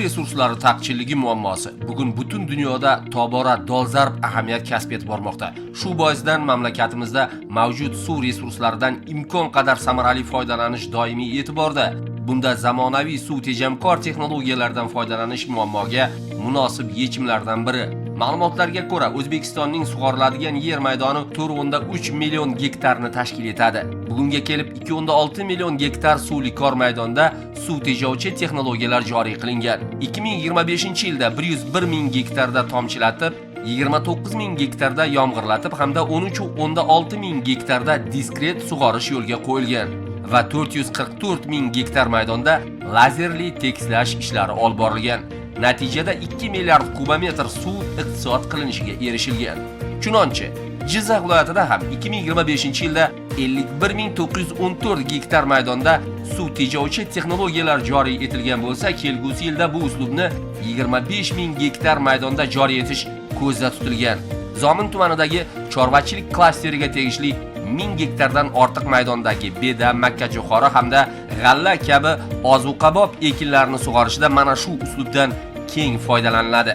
resurslari taqchilligi muammosi bugun butun dunyoda tobora dolzarb ahamiyat kasb etib bormoqda. Shu boisdan mamlakatimizda mavjud suv resurslaridan imkon qadar samarali foydalanish doimiy e'tiborda. Bunda zamonaviy suv tejamkor texnologiyalardan foydalanish muammoga munosib yechimlardan biri. Ma'lumotlarga ko'ra, O'zbekistonning sug'oriladigan yer maydoni 4.3 million gektarni tashkil etadi. Bugunga kelib 2.6 million gektar suvli kor maydonda suv tejovchi texnologiyalar joriy qilingan. 2025-yilda 101 ming gektarda tomchilatib, 29 ming gektarda yomg'irlatib hamda 13.6 ming gektarda diskret sug'orish yo'lga qo'yilgan va 444 ming gektar maydonda lazerli tekislash ishlari olib borilgan. Natijada 2 milliard kubometr suv iqtisod qilinishiga erishilgan. Chunonchi, Jizzax viloyatida ham 2025-yilda 51914 gektar maydonda suv tejovchi texnologiyalar joriy etilgan bo'lsa, kelgusi yilda bu uslubni 25 ming gektar maydonda joriy etish ko'zda tutilgan. Zomin tumanidagi chorvachilik klasteriga tegishli 1000 gektardan ortiq maydondagi beda, makkajo'xori hamda g'alla kabi ozuqabob ekinlarni sug'orishda mana shu uslubdan keng foydalaniladi.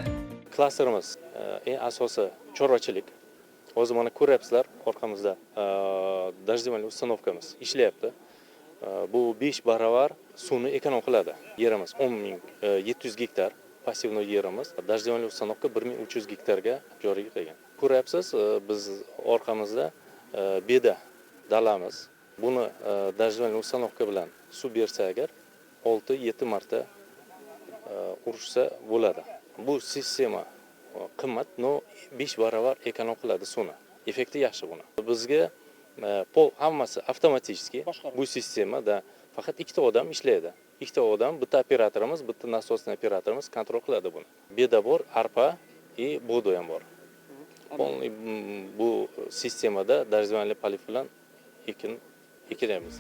Klasterimiz eng asosiy chorvachilik. O'zi mana ko'ryapsizlar, orqamizda dождевальный установкamiz ishlayapti. Bu 5 baravar suvni ekonom qiladi. Yerimiz 10700 gektar passivnoy yerimiz, dождевальный установка 1300 gektarga joriy qilingan. Ko'ryapsiz, biz orqamizda beda dalamiz. Buni dождевальный установка bilan suv bersa agar 6-7 marta urishsa bo'ladi. Bu sistema qimmat, no 5 baravar ekonom qiladi suvni. Effekti yaxshi buni. Bizga pol hammasi avtomatik. Bu sistemada faqat ikkita odam ishlaydi. Ikkita odam, bitta operatorimiz, bitta nasosniy operatorimiz kontrol qiladi buni. Beda bor, arpa va bug'doy ham bor. Полный bu sistemada dождевальный polif bilan ekinamiz.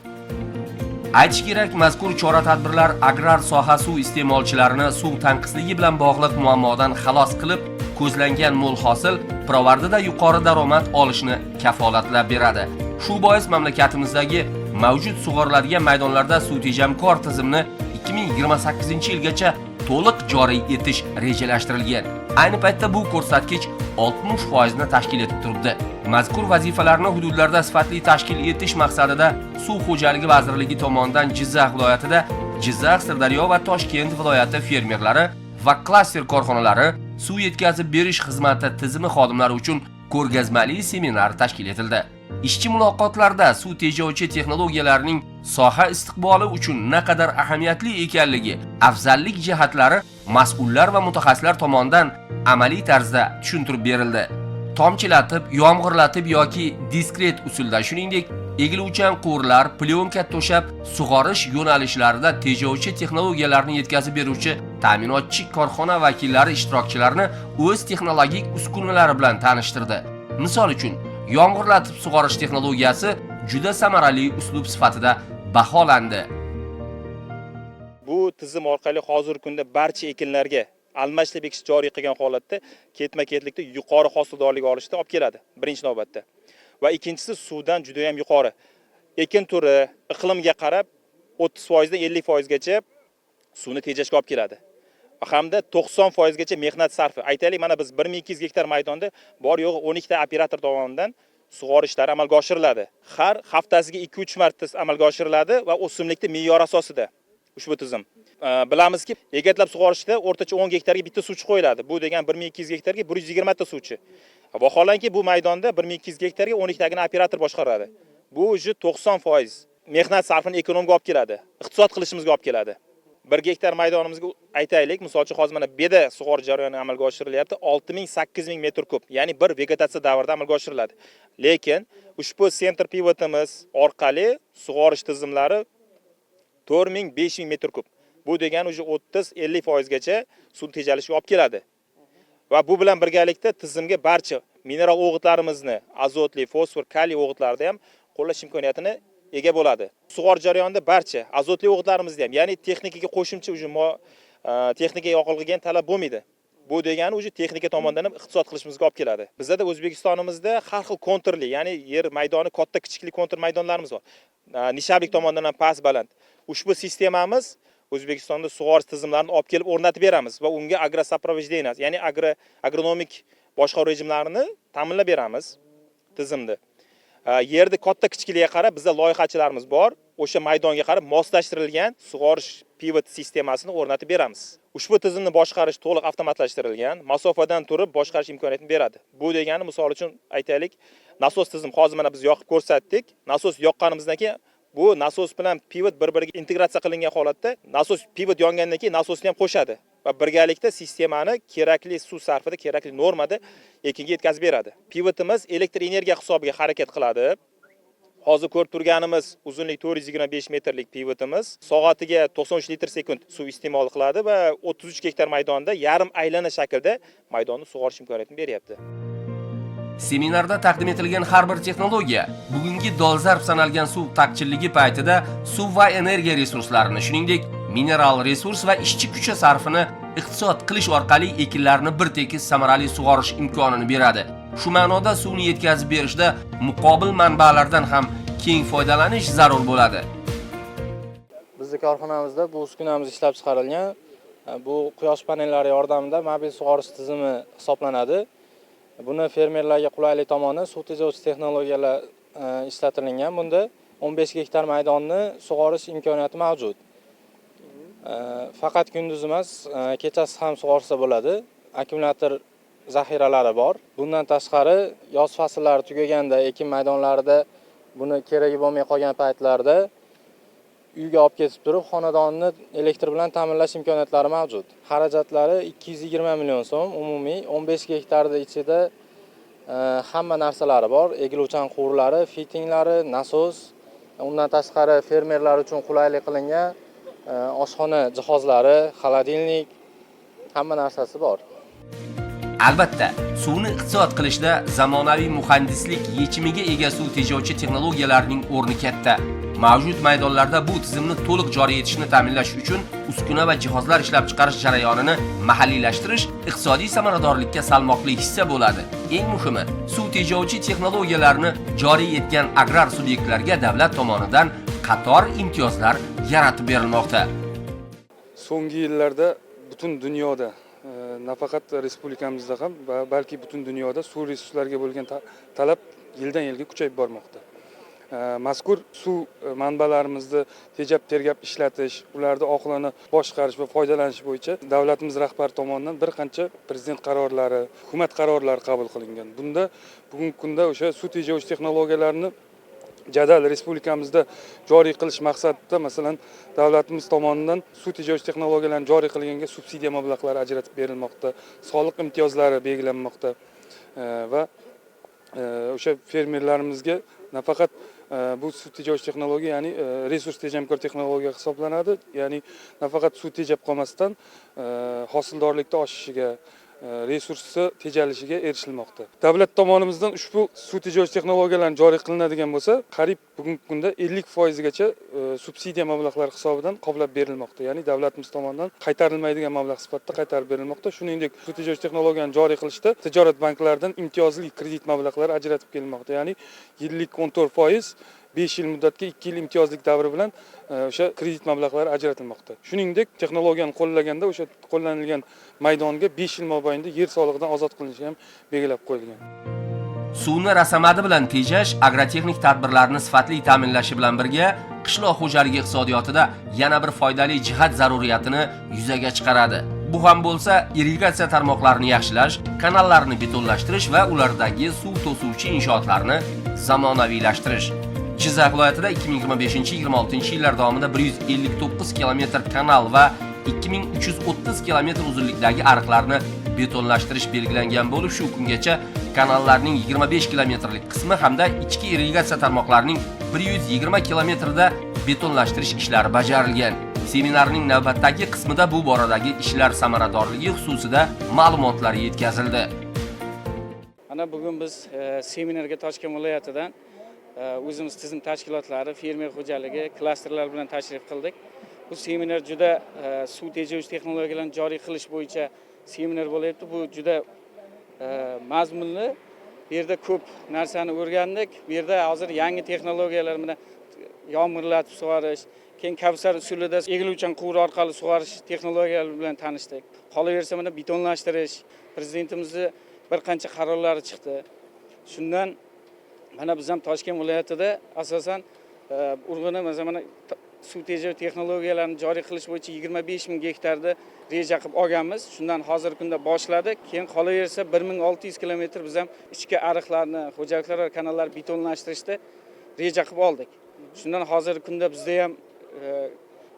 Aytish kerak, mazkur chora-tadbirlar agrar soha suv iste'molchilarini suv tanqisligi bilan bog'liq muammodan xalos qilib, ko'zlangan mo'l hosil pirovardida yuqori daromad olishni kafolatlab beradi. Shu bois mamlakatimizdagi mavjud sug'oriladigan maydonlarda suv tejamkor tizimni 2028-yilgacha to'liq joriy etish rejalashtirilgan. Ayni paytda bu ko'rsatkich 60% ni tashkil etib turibdi. Mazkur vazifalarni hududlarda sifatli tashkil etish maqsadida Suv xo'jaligi vazirligi tomonidan Jizzax viloyatida Jizzax, Sirdaryo va Toshkent viloyati fermerlari va klaster korxonalari suv yetkazib berish xizmati tizimi xodimlari uchun ko'rgazmali seminar tashkil etildi. Ishchi muloqotlarda suv tejovchi texnologiyalarning soha istiqboli uchun naqadar ahamiyatli ekanligi, afzallik jihatlari mas'ullar va mutaxassislar tomonidan amaliy tarzda tushuntirib berildi. Tomchilatib, yomg'irlatib yoki diskret usulda, shuningdek, egiluvchan quvurlar, plyonka to'shab, sug'orish yo'nalishlarida tejovchi texnologiyalarni yetkazib beruvchi ta'minotchi korxona vakillari ishtirokchilarni o'z texnologik uskunalari bilan tanishtirdi. Misol uchun, yomg'irlatib sug'orish texnologiyasi juda samarali uslub sifatida baholandi. Bu tizim orqali hozirgi kunda barcha ekinlarga almashtirib ekish joriy qilgan holatda ketma-ketlikda yuqori hosildorlik olishda olib keladi birinchi navbatda. Va ikkinchisi suvdan juda ham yuqori. Ekin turi, iqlimga qarab 30% dan 50% gacha suvni tejashga olib keladi. Hamda 90% gacha mehnat sarfi. Aytaylik, mana biz 1200 gektar maydonda bor yo'g'i 12 ta operator tomonidan sug'orishlar amalga oshiriladi. Har haftasiga 2-3 marta amalga oshiriladi va o'simlikni me'yor asosida ushbu tizim. Bilamizki, egatlab sug'orishda o'rtacha 10 gektarga bitta suvchi qo'yiladi. Bu degan 1200 gektarga 120 ta suvchi. Vaholanki bu maydonda 1200 gektarga 12 tagina operator boshqaradi. Bu o'zi 90% mehnat sarfini ekonomga olib keladi. Iqtisod qilishimizga olib keladi. 1 gektar maydonimizga aytaylik, masalan, hozir mana beda sug'orish jarayoni amalga oshirilyapti 6000-8000 metr kub, ya'ni bir vegetatsiya davrida amalga oshiriladi. Lekin ushbu center pivotimiz orqali sug'orish tizimlari 4000-5000 metr kub. Bu degani o'zi 30-50% gacha suv tejalishiga olib keladi. Va bu bilan birgalikda tizimga barcha mineral o'g'itlarimizni, azotli, fosfor, kaliy o'g'itlarida ham qo'llash imkoniyatini ega bo'ladi. Sug'orish jarayonida barcha azotli o'g'itlarimizni ham, ya'ni texnikaga qo'shimcha texnikaga yoqilg'iga talab bo'lmaydi. Bu degani o'zi texnika tomonidan ham iqtisod qilishimizga olib keladi. Bizda O'zbekistonimizda har xil konturli, ya'ni yer maydoni katta-kichikli kontur maydonlarimiz bor. Nishablik tomonidan ham past baland. Ushbu sistemamiz O'zbekistonda sug'orish tizimlarini olib kelib o'rnatib beramiz va unga agrosoprovождение, ya'ni agronomik boshqaruv rejimlarini ta'minlab beramiz tizimda. Yerni katta kichikligiga qarab bizda loyihachilarimiz bor. O'sha maydonga qarab moslashtirilgan sug'orish pivot sistemasini o'rnatib beramiz. Ushbu tizimni boshqarish to'liq avtomatlashtirilgan, masofadan turib boshqarish imkoniyatini beradi. Bu degani misol uchun aytaylik, nasos tizim hozir mana biz yoqib ko'rsatdik. Nasos yoqqanimizdan keyin bu nasos bilan pivot bir-biriga integratsiya qilingan holatda nasos pivot yongandan keyin nasosni ham qo'shadi va birgalikda sistemani kerakli suv sarfida, kerakli normada ekinga yetkazib beradi. Pivotimiz elektr energiya hisobiga harakat qiladi. Hozir ko'rib turganimiz uzunlik 425 metrlik pivotimiz soatiga 93 litr sekund suv iste'mol qiladi va 33 gektar maydonda yarim aylana shaklda maydonni sug'orish imkoniyatini beryapti. Seminarda taqdim etilgan har bir texnologiya bugungi dolzarb sanalgan suv taqchilligi paytida suv va energiya resurslarini, shuningdek, mineral resurs va ishchi kuchi sarfini iqtisod qilish orqali ekinlarni bir tekis samarali sug'orish imkonini beradi. Shu ma'noda suvni yetkazib berishda muqobil manbalardan ham keng foydalanish zarur bo'ladi. Bizning korxonamizda bu uskunamiz ishlab chiqarilgan. Bu quyosh panellari yordamida mobil sug'orish tizimi hisoblanadi. Buni fermerlarga qulaylik tomoni suv tejovchi texnologiyalar ishlatilgan. Bunda 15 gektar maydonni sug'orish imkoniyati mavjud. Faqat kunduz emas, kechasi ham sug'orsa bo'ladi. Akkumulyator zaxiralari bor. Bundan tashqari, yoz fasllari tugaganda ekin maydonlarida buni keragi bo'lmay qolgan paytlarda uyga olib ketib turib, xonadonni elektr bilan ta'minlash imkoniyatlari mavjud. Xarajatlari 220 million so'm, umumiy 15 gektarda ichida hamma narsalari bor. Egiluvchan quvurlari, fittinglari, nasos, undan tashqari fermerlar uchun qulaylik qilingan oshxona jihozlari, xolodilnik, hamma narsasi bor. Albatta, suvni iqtisod qilishda zamonaviy muhandislik yechimiga ega suv tejovchi texnologiyalarning o'rni katta. Mavjud maydonlarda bu tizimni to'liq joriy etishni ta'minlash uchun uskuna va jihozlar ishlab chiqarish jarayonini mahalliylashtirish iqtisodiy samaradorlikka salmoqli hissa bo'ladi. Eng muhimi, suv tejovchi texnologiyalarni joriy etgan agrar subyektlarga davlat tomonidan qator imtiyozlar yaratib berilmoqda. So'nggi yillarda butun dunyoda nafaqat respublikamizda ham, balki butun dunyoda suv resurslariga bo'lgan talab yildan yilga kuchayib bormoqda. Mazkur suv manbalarimizni tejab tergab ishlatish, ularni oqilona boshqarish va foydalanish bo'yicha davlatimiz rahbari tomonidan bir qancha prezident qarorlari, hukumat qarorlari qabul qilingan. Bunda bugungi kunda o'sha suv tejovchi texnologiyalarini jadal respublikamizda joriy qilish maqsadida, masalan, davlatimiz tomonidan suv tejovchi texnologiyalarni joriy qilganga subsidiya mablag'lari ajratib berilmoqda, soliq imtiyozlari belgilanmoqda va o'sha fermerlarimizga nafaqat bu suv tejovchi texnologiya, ya'ni resurs tejamkor texnologiya hisoblanadi. Ya'ni nafaqat suv tejab qolmasdan hosildorlikda oshishiga, resursi tejalishiga erishilmoqda. Davlat tomonimizdan ushbu suv tejovchi texnologiyalarni joriy qilinadigan bo'lsa, qariyb bugungi kunda 50% gacha subsidiya mablag'lari hisobidan qoplab berilmoqda. Ya'ni davlatimiz tomonidan qaytarilmaydigan mablag' sifatida qaytarib berilmoqda. Shuningdek, suv tejovchi texnologiyani joriy qilishda tijorat banklaridan imtiyozli kredit mablag'lari ajratib kelinmoqda. Ya'ni yillik 14%, 5 yil muddatga 2 yil imtiyozlik davri bilan o'sha kredit mablag'lari ajratilmoqda. Shuningdek, texnologiyani qo'llaganda o'sha qo'llanilgan maydonga 5 yil mobaynida yer solig'idan ozod qilinishi ham belgilab qo'yilgan. Suvni rasamadi bilan tejash agrotexnik tadbirlarni sifatli ta'minlashi bilan birga qishloq xo'jaligi iqtisodiyotida yana bir foydali jihat zaruriyatini yuzaga chiqaradi. Bu ham bo'lsa, irrigatsiya tarmoqlarini yaxshilash, kanallarni betonlashtirish va ulardagi suv to'suvchi inshootlarni zamonaviylashtirish. Jizzax viloyatida 2025-26 yillar davomida 159 kilometr kanal va 2330 kilometr uzunlikdagi ariqlarni betonlashtirish belgilangan bo'lib, shu kungacha kanallarning 25 kilometrlik qismi hamda ichki irrigatsiya tarmoqlarining 120 kilometrida betonlashtirish ishlari bajarilgan. Seminarning navbatdagi qismida bu boradagi ishlar samaradorligi xususida ma'lumotlar yetkazildi. Ana bugun biz seminarga Toshkent viloyatidan o'zimiz tizim tashkilotlari, fermer xo'jaligi, klasterlar bilan tashrif qildik. Bu seminar juda suv tejovchi texnologiyalarni joriy qilish bo'yicha seminar bo'lyapti. Bu juda mazmunli. Bu yerda ko'p narsani o'rgandik. Bu yerda hozir yangi texnologiyalar bilan yomg'irlatib sug'orish, Keyin Kavsar usulida egiluvchan quvur orqali sug'orish texnologiyalari bilan tanishdik. Qolaversa mana betonlashtirish, prezidentimizni bir qancha qarorlari chiqdi. Shundan mana biz ham Toshkent viloyatida asosan urg'uni mana suv tejash texnologiyalarini joriy qilish bo'yicha 25 ming gektarda reja qilib olganmiz. Shundan hozirgi kunda boshladik. Keyin qolaversa 1600 kilometr biz ham ichki ariqlarni, xo'jaliklar va kanallarni betonlashtirishda reja qilib oldik. Shundan hozirgi kunda bizda ham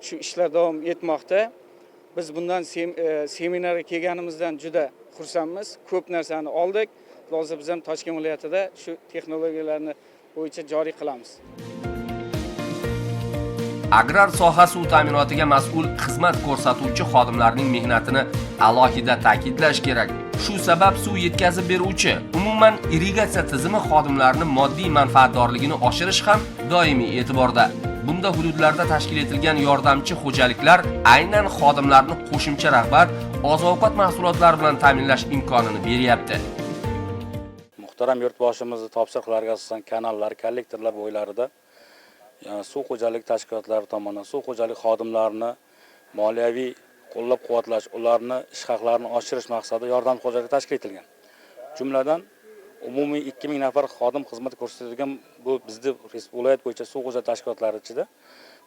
shu ishlar davom etmoqda. Biz bundan seminarga kelganimizdan juda xursandmiz. Ko'p narsani oldik. Hozir biz ham Toshkent viloyatida shu texnologiyalarni bo'yicha joriy qilamiz. Agrar soha suv ta'minotiga mas'ul xizmat ko'rsatuvchi xodimlarning mehnatini alohida ta'kidlash kerak. Shu sabab suv yetkazib beruvchi, umuman irrigatsiya tizimi xodimlarining moddiy manfaatdorligini oshirish ham doimiy e'tiborda. Bunda hududlarda tashkil etilgan yordamchi xo'jaliklar aynan xodimlarni qo'shimcha rag'bat, oziq-ovqat mahsulotlari bilan ta'minlash imkonini beryapti. Muhtaram yurtboshimizni topshiriqlariga asosan kanallar, kollektorlar bo'ylarida suv xo'jalik tashkilotlari tomonidan suv xo'jalik xodimlarini moliyaviy qo'llab-quvvatlash, ularni ish haqlarini oshirish maqsadida yordam xo'jaligi tashkil etilgan. Jumladan umumiy 2000 nafar xodim xizmat ko'rsatadigan bu bizning viloyat bo'yicha suv xo'jalik tashkilotlari ichida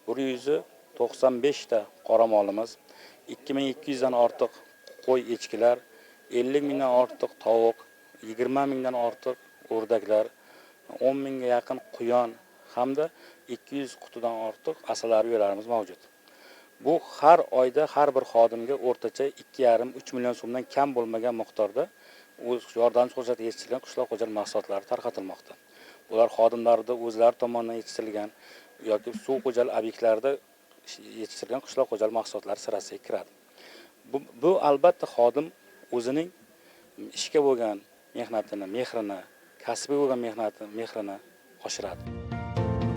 195 ta qoramolimiz, 2200 dan ortiq qo'y echkilar, 50 mingdan ortiq tovuq, 20 mingdan ortiq o'rdaklar, 10 mingga yaqin quyon hamda 200 qutidan ortiq asalariyalarimiz mavjud. Bu har oyda har bir xodimga o'rtacha 2,5-3 million so'mdan kam bo'lmagan miqdorda yordamchi xo'jalik yetishtirilgan qishloq xo'jalik mahsulotlari tarqatilmoqda. Ular xodimlarida o'zlari tomonidan yetishtirilgan yoki suv xo'jalik obyektlarida yetishtirilgan qishloq xo'jalik mahsulotlari sirasiga kiradi. Bu albatta xodim o'zining ishga bo'lgan mehnatini, mehrini, kasbiga bo'lgan mehrini oshiradi.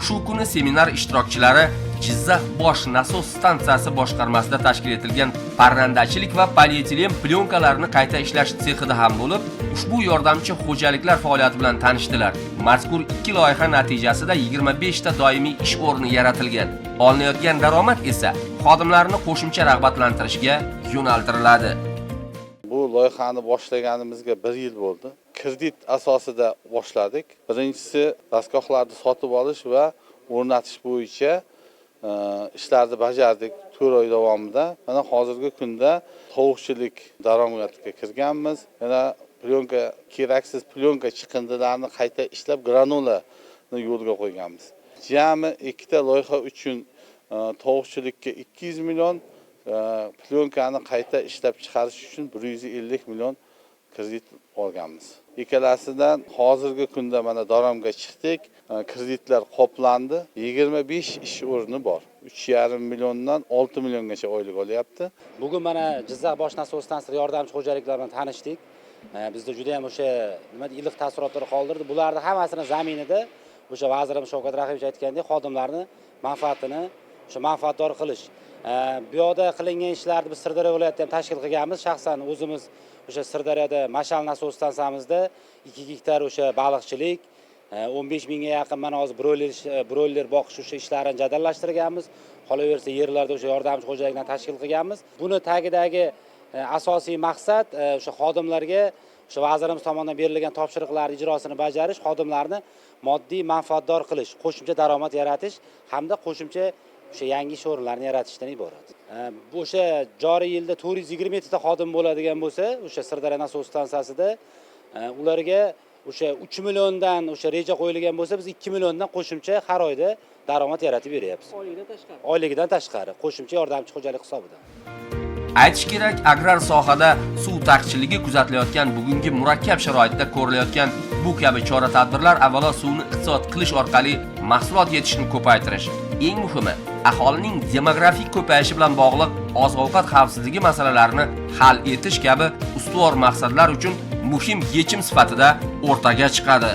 Shu kuni seminar ishtirokchilari Jizzax bosh nasos stansiyasi boshqarmasida tashkil etilgan parrandachilik va polietilen plyonkalarni qayta ishlash sexida ham bo'lib, ushbu yordamchi xo'jaliklar faoliyati bilan tanishdilar. Mazkur ikki loyiha natijasida 25 ta doimiy ish o'rni yaratilgan. Olinayotgan daromad esa xodimlarni qo'shimcha rag'batlantirishga yo'naltiriladi. Bu loyihani boshlaganimizga 1 yil bo'ldi. Kredit asosida boshladik. Birinchisi dastgohlarni sotib olish va o'rnatish bo'yicha ishlarni bajardik 4 oy davomida. Mana hozirgi kunda tovuqchilik daromadiga kirganmiz. Yana plyonka, keraksiz plyonka chiqindilarini qayta ishlab granulani yo'lga qo'yganmiz. Jami ikkita loyiha uchun tovuqchilikka 200 million, plyonkani qayta ishlab chiqarish uchun 150 million kredit olganmiz. Ikkalasidan hozirgi kunda mana daromga chiqdik. Kreditlar qoplandi. 25 ish o'rni bor. 3,5 milliondan 6 milliongacha oylik olyapti. Bugun mana Jizzax bosh nasos stansiyasi yordamchi xo'jaliklar bilan tanishdik. Bizda juda ham o'sha iliq taassurotlar qoldirdi. Bularning hammasini zaminida o'sha vazirimiz Shavkat Rahimov aytgandek, xodimlarni manfaatini o'sha manfaatdor qilish. Bu yoqda qilingan ishlarni biz Sirdaryo viloyatida ham tashkil qilganmiz. Shaxsan o'zimiz o'sha Sirdaryoda Mashal nasos stansiyamizda 2 gektar o'sha baliqchilik, 15 mingga yaqin mana hozir broiler boqish o'sha ishlarini jadallashtirganmiz. Qolaversa yerlarda o'sha yordamchi xo'jalikdan tashkil qilganmiz. Buni tagidagi asosiy maqsad o'sha xodimlarga o'sha vazirimiz tomonidan berilgan topshiriqlar ijrosini bajarish, xodimlarni moddiy manfaatdor qilish, qo'shimcha daromad yaratish hamda qo'shimcha o'sha yangi ish o'rinlarini yaratishdan iborat. Bu o'sha joriy yilda 427 ta xodim bo'ladigan bo'lsa, o'sha Sirdaryo nasos stansiyasida ularga o'sha 3 milliondan o'sha reja qo'yilgan bo'lsa, biz 2 milliondan qo'shimcha har oyda daromad yaratib beryapmiz. Oyligidan tashqari qo'shimcha yordamchi xo'jalik hisobidan. Aytish kerak, agrar sohada suv taqchilligi kuzatilayotgan bugungi murakkab sharoitda ko'rilayotgan bu kabi chora-tadbirlar avvalo suvni iqtisod qilish orqali mahsulot yetishini ko'paytirish, eng muhimi aholining demografik ko'payishi bilan bog'liq oziq-ovqat xavfsizligi masalalarini hal etish kabi ustuvor maqsadlar uchun muhim yechim sifatida o'rtaga chiqadi.